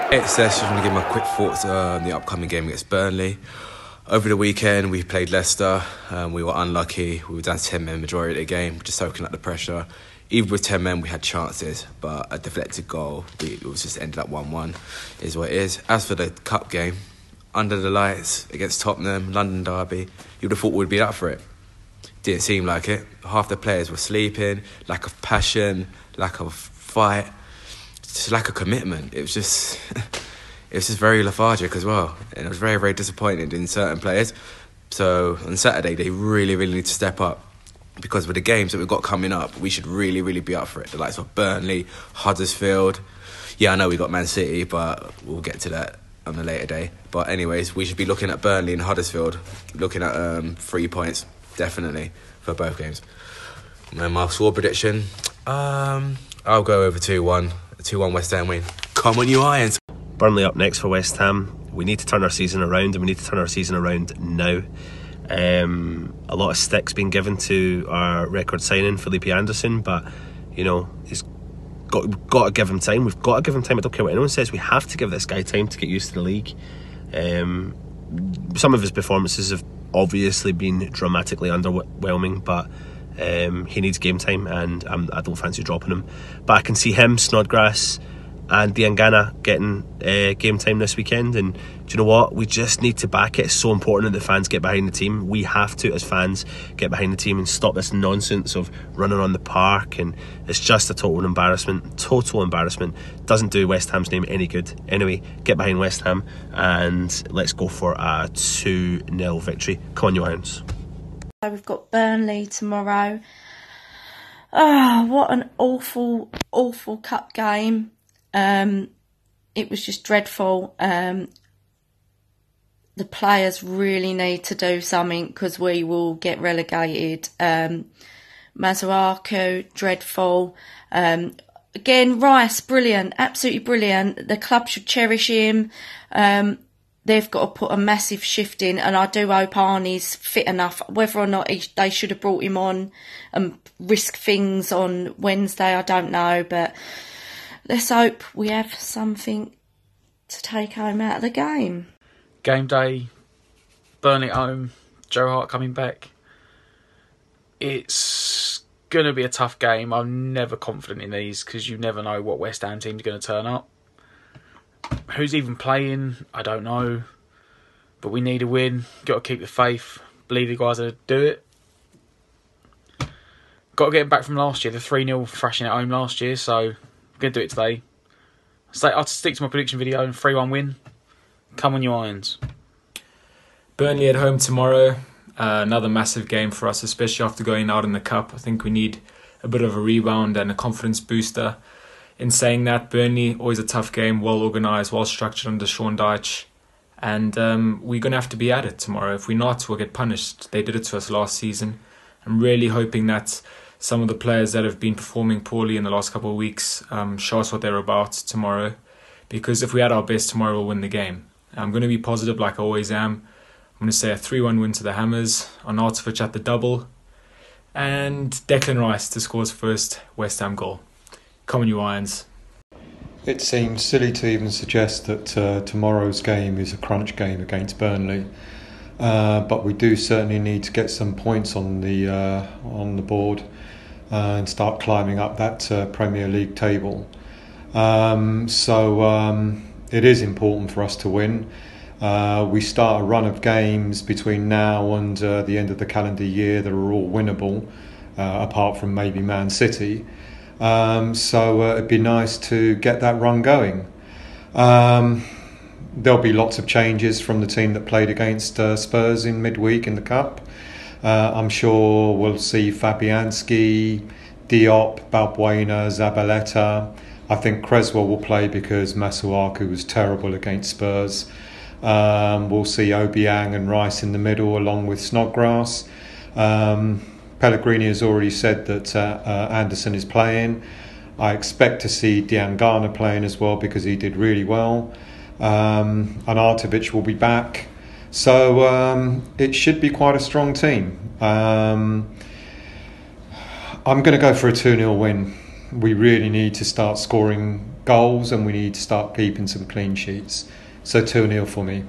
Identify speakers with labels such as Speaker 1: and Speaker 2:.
Speaker 1: It's just want to give my quick thoughts on the upcoming game against Burnley. Over the weekend, we played Leicester. We were unlucky. We were down to 10 men majority of the game, just soaking up the pressure. Even with 10 men, we had chances, but a deflected goal, it was just ended up 1-1, is what it is. As for the cup game, under the lights against Tottenham, London derby, you would have thought we'd be up for it. Didn't seem like it. Half the players were sleeping, lack of passion, lack of fight, just lack of commitment. It was just very lethargic as well, and it was very, very disappointing in certain players. So on Saturday, they really, really need to step up, because with the games that we've got coming up, we should really, really be up for it. The likes of Burnley, Huddersfield. Yeah, I know we got Man City, but we'll get to that on a later day. But anyways, we should be looking at Burnley and Huddersfield, looking at 3 points, definitely, for both games. And my score prediction, I'll go over 2-1. 2-1 West Ham win. Come on, you Irons.
Speaker 2: Burnley up next for West Ham. We need to turn our season around, and we need to turn our season around now. A lot of stick's been given to our record signing, Felipe Anderson, but he's got to give him time. We've got to give him time. I don't care what anyone says. We have to give this guy time to get used to the league. Some of his performances have obviously been dramatically underwhelming, but he needs game time, and I don't fancy dropping him. But I can see him, Snodgrass and Diangana getting game time this weekend. And do you know what? We just need to back it. It's so important that the fans get behind the team. We have to, as fans, get behind the team and stop this nonsense of running on the park. And it's just a total embarrassment. Total embarrassment. Doesn't do West Ham's name any good. Anyway, get behind West Ham and let's go for a 2-0 victory. Come on, you Irons.
Speaker 3: We've got Burnley tomorrow. What an awful, awful cup game. It was just dreadful. The players really need to do something, because we will get relegated. Masuaku, dreadful. Again, Rice, brilliant, absolutely brilliant. The club should cherish him. They've got to put a massive shift in, and I do hope Arnie's fit enough. Whether or not they should have brought him on and risk things on Wednesday, I don't know, but let's hope we have something to take home out of the game.
Speaker 4: Game day, Burnley at home, Joe Hart coming back. It's going to be a tough game. I'm never confident in these, because you never know what West Ham team's going to turn up. Who's even playing? I don't know. But we need a win. Got to keep the faith. Believe the guys will do it. Got to get back from last year. The 3-0 thrashing at home last year. So I'm going to do it today. I'll stick to my prediction video and 3-1 win. Come on, you Irons.
Speaker 5: Burnley at home tomorrow. Another massive game for us, especially after going out in the Cup. I think we need a bit of a rebound and a confidence booster. In saying that, Burnley, always a tough game, well organised, well structured under Sean Dyche. And we're going to have to be at it tomorrow. If we're not, we'll get punished. They did it to us last season. I'm really hoping that some of the players that have been performing poorly in the last couple of weeks show us what they're about tomorrow. Because if we had our best tomorrow, we'll win the game. I'm going to be positive like I always am. I'm going to say a 3-1 win to the Hammers. Arnautovic at the double. And Declan Rice to score his first West Ham goal. Come on, you Irons.
Speaker 6: It seems silly to even suggest that tomorrow's game is a crunch game against Burnley, but we do certainly need to get some points on the board and start climbing up that Premier League table. So it is important for us to win. We start a run of games between now and the end of the calendar year that are all winnable, apart from maybe Man City. So it'd be nice to get that run going. There'll be lots of changes from the team that played against Spurs in midweek in the Cup. I'm sure we'll see Fabianski, Diop, Balbuena, Zabaleta. I think Creswell will play because Masuaku was terrible against Spurs. We'll see Obiang and Rice in the middle along with Snodgrass. Pellegrini has already said that Anderson is playing. I expect to see Diangana playing as well because he did really well. Arnautovic will be back. So it should be quite a strong team. I'm going to go for a 2-0 win. we really need to start scoring goals and we need to start keeping some clean sheets. So 2-0 for me.